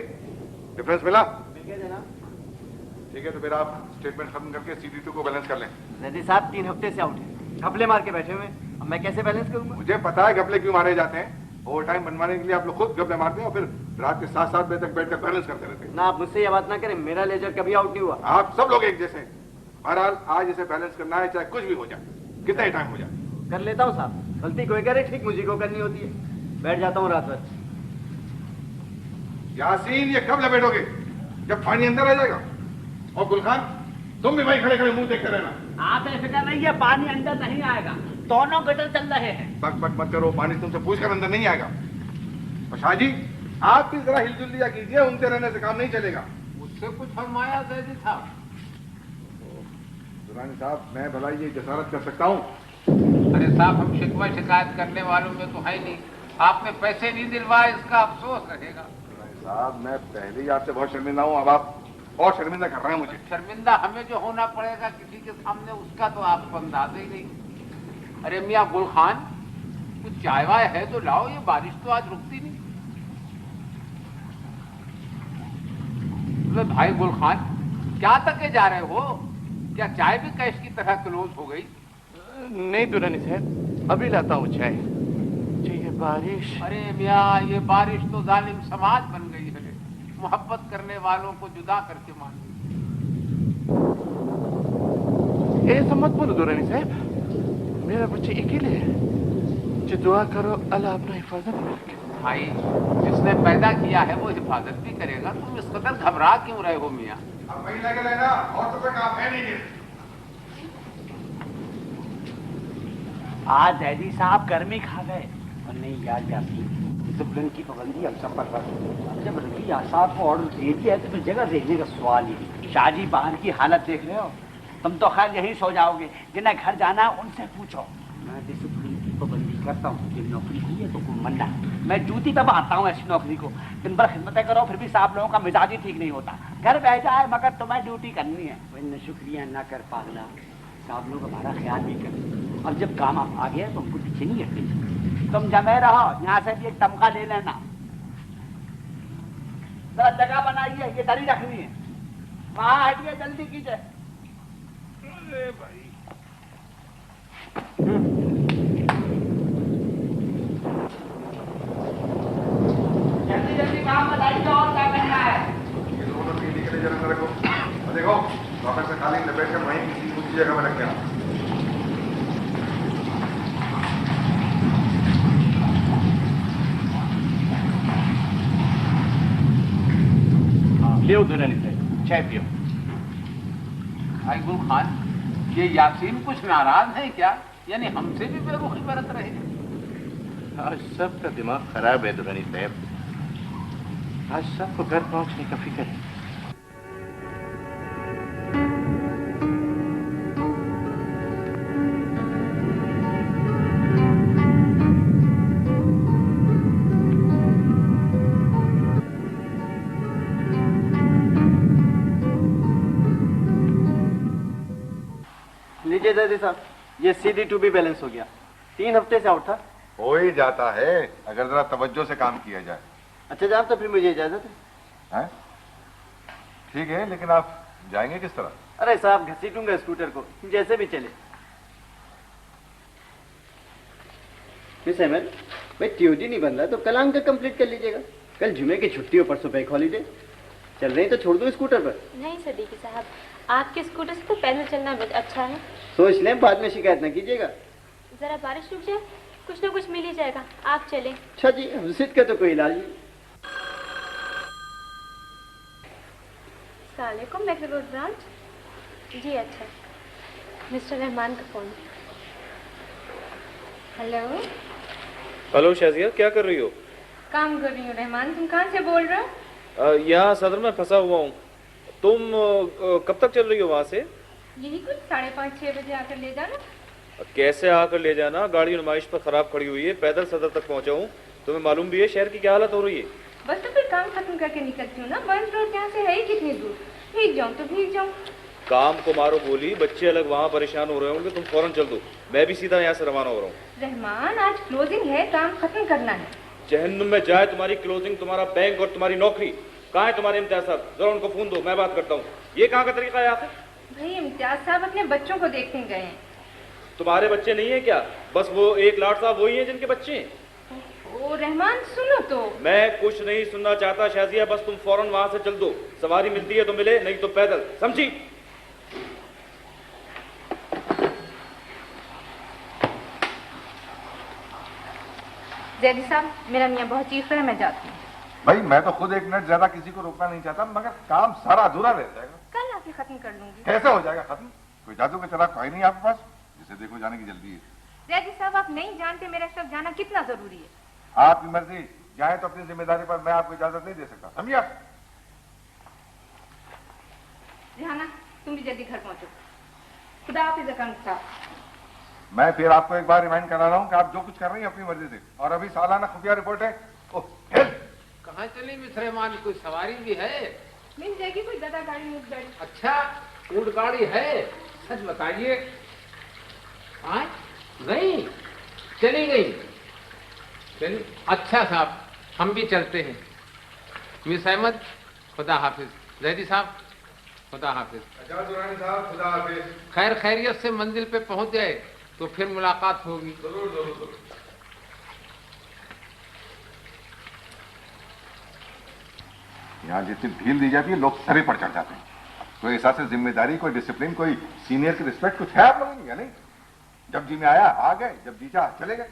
डिफरेंस मिला? ठीक है, तो फिर आप स्टेटमेंट खत्म करके CD2 को बैलेंस कर लें। जैदी साहब 3 हफ्ते से आउट है, घपले मार के बैठे हुए, अब मैं कैसे बैलेंस करूंगा? मुझे पता है घपले क्यों मारे जाते हैं। ओवर टाइम बनवाने के लिए आप लोग खुद घपले मारते हैं और फिर रात के 7-7 बजे तक बैठकर बैलेंस करते रहते हैं। ना आप मुझसे ये बात ना करें, मेरा लेजर कभी आउट नहीं हुआ। आप सब लोग एक जैसे हैं। बहरहाल आज इसे बैलेंस करना है, चाहे कुछ भी हो जाए, कितना ही टाइम हो जाए। कर लेता हूँ साहब, गलती कोई करे, ठीक मुझे को करनी होती है। बैठ जाता हूँ रात भर। यासीन, ये कब लपेटोगे? जब पानी अंदर आ जाएगा। और गुलखान, तुम भी वहीं खड़े खड़े मुंह देखते रहना। आप बेफिक्र रहिए, पानी अंदर नहीं आएगा, दोनों गटर चल रहे हैं। बक बक मत करो, पानी तुमसे पूछकर अंदर नहीं आएगा। और शाहजी, आप भी जरा हिलजुल लिया कीजिए, उनके रहने से काम नहीं चलेगा। मुझसे कुछ फरमाया जैदी साहब? दुरानी साहब, मैं भला ये जसारत कर सकता हूँ? अरे साहब, हम शिकवा शिकायत करने वालों में तो है नहीं, आपने पैसे नहीं दिलवाए, इसका अफसोस रहेगा। साहब, मैं पहले ही आपसे बहुत शर्मिंदा हूँ, अब आप और शर्मिंदा कर रहे हैं मुझे। शर्मिंदा हमें जो होना पड़ेगा किसी के सामने, उसका तो आपको अंदाजा ही नहीं। अरे मियाँ गुल खान, कुछ चाय वाय है तो लाओ, ये बारिश तो आज रुकती नहीं। अरे भाई गुल खान, क्या तके जा रहे हो? क्या चाय भी कैश की तरह क्लोज हो गई? नहीं दुरानी साहब, अभी लाता हूँ चाय। ये बारिश। अरे मियाँ, ये बारिश तो जालिम समाज बन गई है, मोहब्बत करने वालों को जुदा करके मान ली। ऐसा मत बोलो दुरानी साहब, मेरा बच्चे अकेले है। जो दुआ करो अल्लाह अपना हिफाजत में रखे। भाई, जिसने पैदा किया है वो हिफाजत भी करेगा, तुम इस कदर घबरा क्यों रहे हो मियाँ? अब वही लगे लेना, और तो कोई काम है नहीं। आज जैदी साहब गर्मी खा गए। और नहीं यार यासीन, डिसिप्लिन की पाबंदी हम सब पर रख। जब रफी साहब को ऑर्डर दे दिया है तो फिर जगह देखने का सवाल ही नहीं। शाहजी, बाहर की हालत देख रहे हो, तुम तो खैर यहीं सो जाओगे, जिन्हें घर जाना है उनसे पूछो। मैं डिसिप्लिन की पाबंदी करता हूँ, जब नौकरी की है तो कोई मन्ना, मैं जूती दबाता हूँ ऐसी नौकरी को। दिन भर खिदमतें करो, फिर भी साहब लोगों का मिजाज ही ठीक नहीं होता। घर बह जाए मगर तुम्हें ड्यूटी करनी है। वही शुक्रिया ना कर पागला, साहब लोग हमारा ख्याल नहीं करते। अब जब काम आप आ गया तो हमको पीछे नहीं हटते। तुम जमे रहो, यहाँ से भी एक तमखा ले लेना। जरा जगह बनाइए, ये दरी रखनी है। वहां हटिए, जल्दी कीजिए। अरे भाई जल्दी जल्दी काम बताइए और क्या करना है। ये लोगों ने पीने के लिए जरा रखो। और देखो वापस से खाली लपेट कर वहीं किसी ऊंची जगह में रख देना। ले दुल्हन से चाय पियो। भाई गुल खान, ये यासीन कुछ नाराज है क्या? यानी हमसे भी बेरुखी बरत रहे हैं। आज सबका दिमाग खराब है दुल्हनी साहब। आज सबको घर पहुंचने का फिक्र है। लीजिए दादी साहब, ये CD2B बैलेंस हो गया। 3 हफ्ते से आउट था। हो ही जाता है अगर जरा तवज्जो से काम किया जाए। अच्छा साहब, तो फिर मुझे इजाजत है। हैं? ठीक है, लेकिन आप जाएंगे किस तरह? अरे साहब, घसीटूंगा स्कूटर को, जैसे भी चले। मिस अहमद, भाई TOD नहीं बन रहा तो कल आंक कंप्लीट कर लीजिएगा। कल जुमे की छुट्टी हो, परसों बैंक हॉलीडे। चल रही तो छोड़ दो स्कूटर पर। नहीं सदीकी साहब, आपके स्कूटर से तो पैदल चलना अच्छा है। सोच लें, बाद में शिकायत ना कीजिएगा। जरा बारिश रुक जाए, कुछ ना कुछ मिल ही जाएगा। आप चले। अच्छा जी, जिद का तो कोई इलाज नहीं। अस्सलामुअलैकुम बेंगलुरु ब्रांच। जी अच्छा, मिस्टर रहमान का फोन। हेलो। हेलो शाजिया, क्या कर रही हो? काम कर रही हूँ। रहमान, तुम कहाँ से बोल रहे हो? यहाँ सदर में फंसा हुआ हूँ। तुम कब तक चल रही हो वहाँ से? यही कुछ 5:30-6 बजे आकर ले जाना। कैसे आकर ले जाना? गाड़ी नुमाइश पर खराब खड़ी हुई है, पैदल सदर तक पहुँचा हूँ। तुम्हें मालूम भी है शहर की क्या हालत हो रही है। बस तो फिर काम खत्म करके निकलती हूँ ना। बंद रोड यहाँ से है ही कितनी दूर। भीग जाऊँ तो भीग जाऊँ। काम को मारो गोली, बच्चे अलग वहाँ परेशान हो रहे होंगे, तुम फौरन चल दो। मैं भी सीधा यहाँ से रवाना हो रहा हूँ। रहमान, आज क्लोजिंग है, काम खत्म करना है। जहन्नुम में जाए तुम्हारी क्लोजिंग, तुम्हारा बैंक और तुम्हारी नौकरी। कहाँ है तुम्हारे इम्तियाज साहब? जरा उनको फोन दो, मैं बात करता हूँ। ये कहाँ का तरीका है आखिर? भाई इम्तियाज साहब अपने बच्चों को देखने गए हैं। तुम्हारे बच्चे नहीं है क्या? बस वो एक लाट साहब वही है जिनके बच्चे हैं। ओ रहमान, सुनो तो। मैं कुछ नहीं सुनना चाहता शाजिया, बस तुम फौरन वहां से चल दो। सवारी मिलती है तो मिले, नहीं तो पैदल, समझी? जैदी साहब, मेरा मियाँ बहुत चीख रहा है, मैं जाती हूँ। भाई मैं तो खुद 1 मिनट ज्यादा किसी को रोकना नहीं चाहता, मगर काम सारा अधूरा रह जाएगा। कल आके खत्म कर लूंगी। कैसे हो जाएगा खत्म? कोई जादू का चराग कोई नहीं आपके पास जिसे देखो जाने की जल्दी है। जैदी साहब, आप नहीं जानते मेरा इस वक्त जाना कितना जरूरी है। आपकी मर्जी, जाए तो अपनी जिम्मेदारी पर, मैं आपको इजाजत नहीं दे सकता, समझिए आप? रिहाना, तुम भी जल्दी घर पहुंचो। खुदा हाफिज़ अकाउंट साहब। मैं फिर आपको एक बार रिमाइंड करा रहा हूँ कि आप जो कुछ कर रही हैं अपनी मर्जी से। और अभी सालाना खुफिया रिपोर्ट है। कहाँ चली मिस रहमान? कोई सवारी भी है? मिल जाएगी कोई गदा गाड़ी, ऊँट गाड़ी। अच्छा, ऊँट गाड़ी है? सच बताइए। हाँ, गई? चली गई? चली? अच्छा साहब, हम भी चलते हैं। मिस अहमद, खुदा हाफिज। जैदी साहब, खुदा हाफिज। अच्छा दुरानी साहब, खुदा हाफिज। खैर खैरियत से मंजिल पे पहुंच जाए तो फिर मुलाकात होगी। जरूर जरूर जरूर। यहाँ जितनी ढील दी जाती है लोग सरे पर चढ़ जाते हैं। कोई एहसास से जिम्मेदारी, कोई डिसिप्लिन, कोई सीनियर की रिस्पेक्ट कुछ है आप लोगों की या नहीं? जब जी में आया आ गए, जब जी चाह चले गए।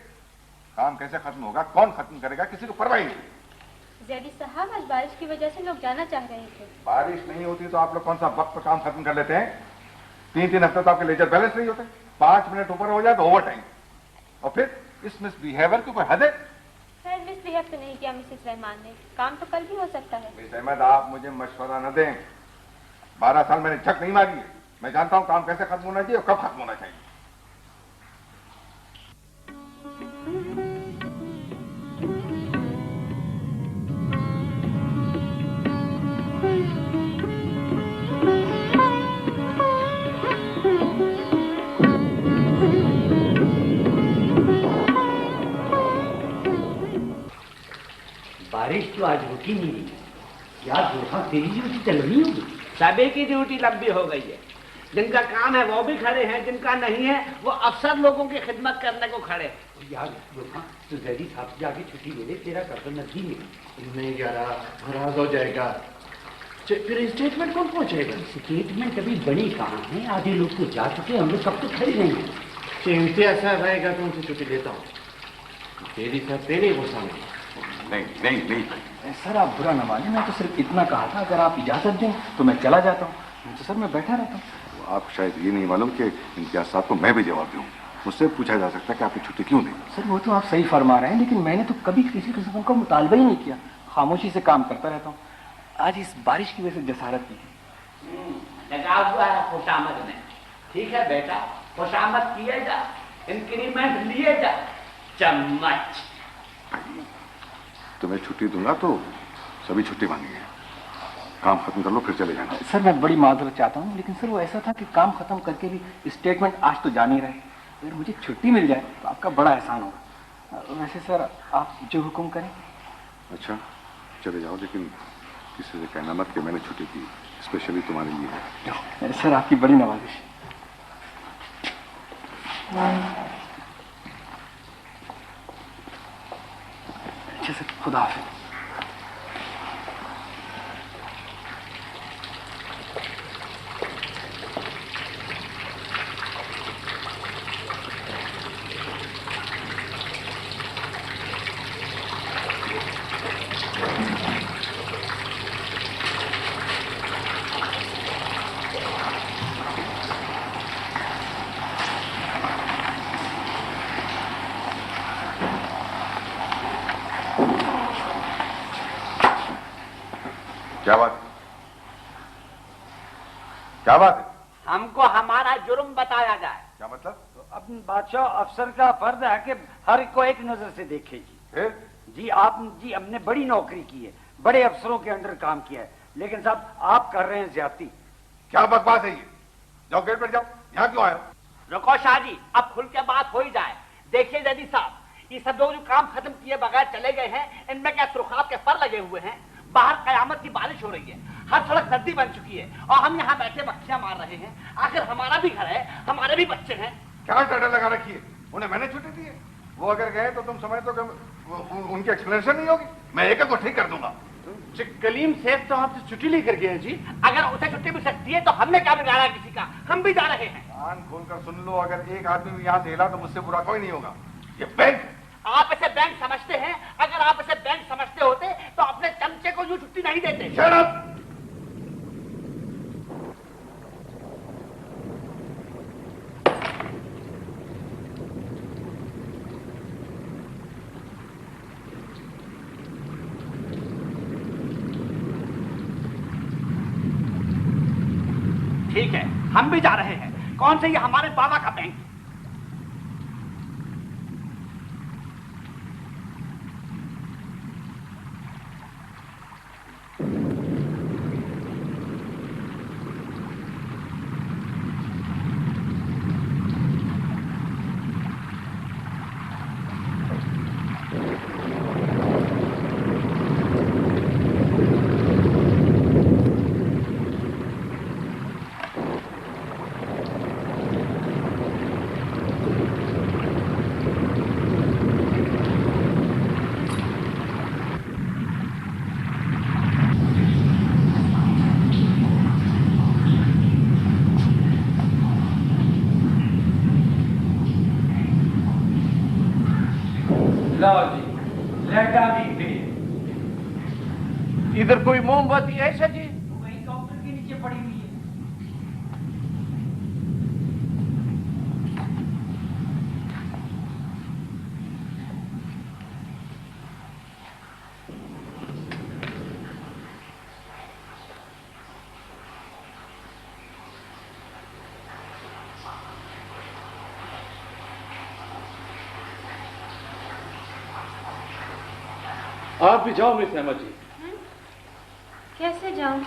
काम कैसे खत्म होगा, कौन खत्म करेगा, किसी को परवाह ही नहीं। जैदी साहब, आज बारिश की वजह से लोग जाना चाह रहे थे। बारिश नहीं होती तो आप लोग कौन सा वक्त पर काम खत्म कर लेते हैं? 3-3 हफ्ते तो आपके लेजर बैलेंस नहीं होते। 5 मिनट ऊपर हो जाए तो ओवर टाइम, और फिर इस मिसबिहेवियर की कोई हद है? खैर मिसबिहेव तो नहीं किया मिसेस रहमान ने, काम तो कल भी हो सकता है। मिस अहमद, आप मुझे मशवरा न दें। 12 साल मैंने झक नहीं मारी है। मैं जानता हूं काम कैसे खत्म होना चाहिए और कब खत्म होना चाहिए। बारिश तो आज रुकी नहीं रही। यार जोधा तेरी ड्यूटी चल रही होगी। सभी की ड्यूटी लंबी हो गई है। जिनका काम है वो भी खड़े हैं, जिनका नहीं है वो अफसर लोगों की खिदमत करने को खड़े हैं। यार जोधा तो जैदी साहब से जाके छुट्टी ले ले, तेरा कर्तव्य नजदीक है। नहीं यारा, नाराज हो जाएगा। फिर स्टेटमेंट कौन पहुंचेगा? स्टेटमेंट अभी बड़ी कहाँ है, आधे लोग तो जा चुके, हम लोग कब तक खड़े रहेंगे। चिंता साहब आएगा तो उनसे छुट्टी देता हूँ। तेरी सर तेरे गुस्सा में। नहीं नहीं नहीं सर आप बुरा न माने, मैं तो सिर्फ इतना कहा था अगर आप इजाजत दें तो मैं चला जाता हूँ। तो सर मैं बैठा रहता हूँ। आप शायद ये नहीं मालूम कि इम्तियाज साहब को मैं भी जवाब दूं। मुझसे पूछा जा सकता है कि आपने छुट्टी क्यों दी। सर वो तो आप सही फरमा रहे हैं, लेकिन मैंने तो कभी किसी किस्म का मुतालबा ही नहीं किया, खामोशी से काम करता रहता हूँ। आज इस बारिश की वजह से जसारत की लगा हुआ है खुशामद में। ठीक है बेटा, खुशामद किए जा, इंक्रीमेंट लिए जा। चम्मच तुम्हें छुट्टी दूंगा तो सभी छुट्टी मांगेंगे। काम खत्म कर लो फिर चले जाना। सर मैं बड़ी माजरत चाहता हूँ, लेकिन सर वो ऐसा था कि काम खत्म करके भी स्टेटमेंट आज तो जान ही रहे। अगर मुझे छुट्टी मिल जाए तो आपका बड़ा एहसान होगा। वैसे सर आप जो हुक्म करें। अच्छा चले जाओ, लेकिन किसी से कहना मत कि मैंने छुट्टी की स्पेशली तुम्हारे लिए। सर आपकी बड़ी नवाजिश। अच्छा सर, खुदा हाफिज़। क्या बात है? क्या बात है? हमको हमारा जुर्म बताया जाए। क्या मतलब? तो अब बादशाह अफसर का फर्ज है कि हर को एक नजर से देखे जी। जी आप जी हमने बड़ी नौकरी की है, बड़े अफसरों के अंडर काम किया है, लेकिन साहब आप कर रहे हैं ज्यादती। क्या बकवास है ये? जाओ गेट पर जाओ। यहाँ क्यों आए हो? रुको शाहजी, अब खुल के बात हो ही जाए। देखिए जैदी साहब, ये सब लोग जो काम खत्म किए बगैर चले गए हैं, इनमें क्या सुरखात के पर लगे हुए हैं। बाहर कयामत की बारिश हो रही है, हर सड़क नदी बन चुकी है और हम यहाँ बैठे बख्शियां मार रहे हैं। आखिर हमारा भी घर है, हमारे भी बच्चे हैं। क्या डर लगा रखी है? उन्हें मैंने छुट्टी दी है। वो अगर गए तो तुम समझते हो कि उनकी एक्सप्लेनेशन नहीं होगी? मैं एक को ठीक कर दूंगा। कलीम सेठ तो आपसे छुट्टी लेकर गए हैं जी। अगर उसे छुट्टी मिल सकती है तो हमने क्या बिगाड़ा किसी का? हम भी जा रहे हैं। कान खोलकर सुन लो, अगर एक आदमी भी यहाँ से हिला तो मुझसे बुरा कोई नहीं होगा। ये बैंक, आप इसे बैंक समझते हैं? अगर आप इसे बैंक समझते होते तो अपने चमचे को यूं छुट्टी नहीं देते। Shut up! ठीक है, हम भी जा रहे हैं। कौन से ये हमारे बाबा का बैंक? इधर कोई मोमबत्ती है सर जी? वही काउंटर के नीचे पड़ी हुई है। आप भी जाओ मिस अहमद जी। कैसे जाऊं?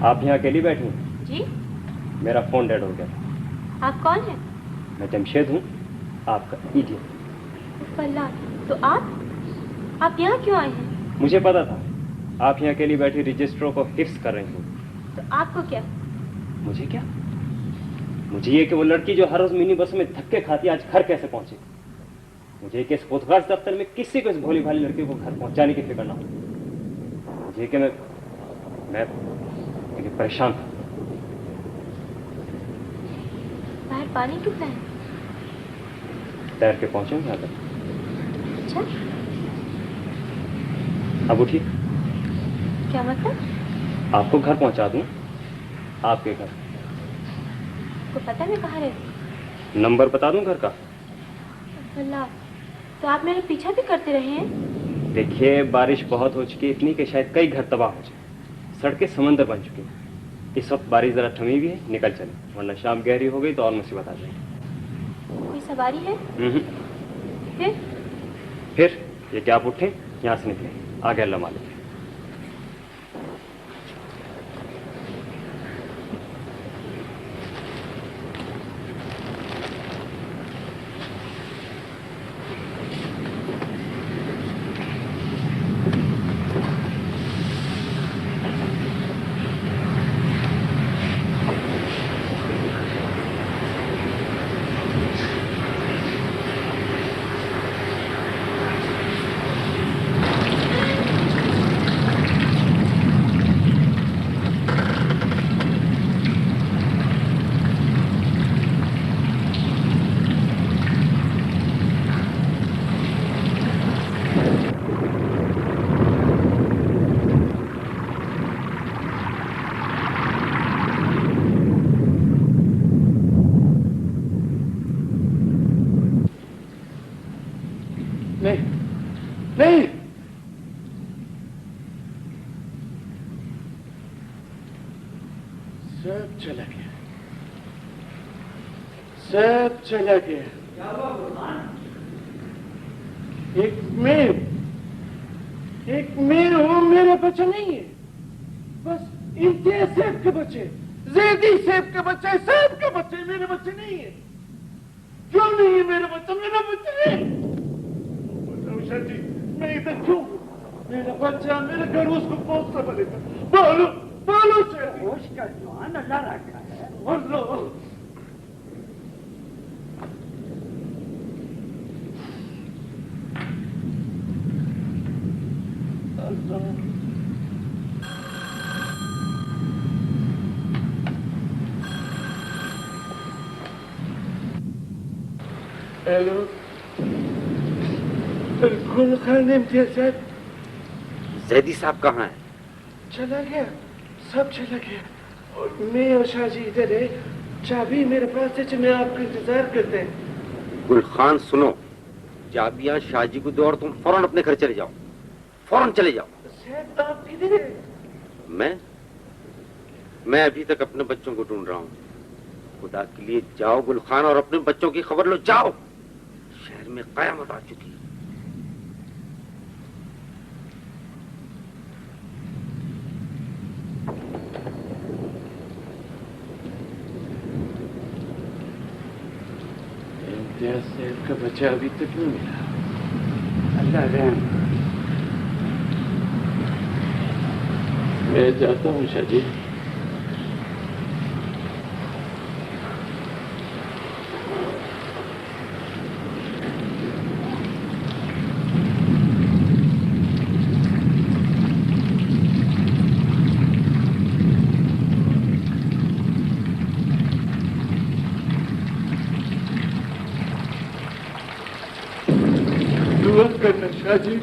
आप यहाँ अकेली बैठी हैं? जी? मेरा फोन डेड हो गया। आप कौन हैं? मैं जमशेद हूँ, आपका इडियट। अल्लाह, तो आप यहाँ क्यों आए हैं? मुझे पता था आप यहाँ अकेली बैठी रजिस्टरों को हिफ्स कर रही हैं। तो आपको क्या? मुझे क्या? मुझे ये कि वो लड़की जो हर रोज मिनी बस में धक्के खाती आज घर कैसे पहुंची। मुझे कि इस कोतवाल दफ्तर में किसी को इस भोली भाली लड़की को घर पहुंचाने की फिक्र ना हो। मुझे कि मैं परेशान था। बाहर पानी कितना है? तैर के पहुंचे यहाँ तक। अच्छा, अब उठिए। क्या मतलब? आपको घर पहुंचा दूं, आपके घर। को पता मैं कहाँ रहती? नंबर बता दूं घर का? अल्लाह, तो आप मेरा पीछा भी करते रहे हैं? देखिए, बारिश बहुत हो चुकी है, इतनी कि शायद कई घर तबाह हो जाए। सड़कें समंदर बन चुकी हैं। इस वक्त बारिश जरा थमी हुई है, निकल चले, वरना शाम गहरी हो गई तो और मुसीबत आ जाएगी। कोई सवारी है? फिर ये क्या आप उठे यहाँ से निकले, आगे अल्लाह मालिक। नहीं, सब चला गया, सब चला गया। एक मैं हूं, मेरा बच्चा नहीं है। बस इम्तियाज सेब के बच्चे, जैदी सेब के बच्चे, सेब के बच्चे, मेरे बच्चे नहीं है। क्यों नहीं है मेरा बच्चा? मेरा बच्चा नहीं। जी, मैं इधर क्यों? मेरा बच्चा, मेरे घर, उसको पहुंचना पड़ेगा। बोलो बोलो से होश का जवान अल्लाह रखा है। बोलो। हेलो, गुल खान इम्तियाज साहब। जैदी साहब कहाँ है? चला गया, सब चला गया। और मैं और शाहजी इधर है, चाबी मेरे पास है, मैं आपका इंतजार करते हैं। गुल खान सुनो, चाबियां शाहजी को दो और तुम फौरन अपने घर चले जाओ, फौरन चले जाओ। साहब आप किधर है? मैं अभी तक अपने बच्चों को ढूंढ रहा हूँ। खुदा के लिए जाओ गुल खान और अपने बच्चों की खबर लो, जाओ। शहर में कयामत आ चुकी है। इम्तियाज साहब का बच्चा अभी तक नहीं मिला। अल्लाह रहम। मैं जाता हूँ शाहजी। दुआ करना शाहजी।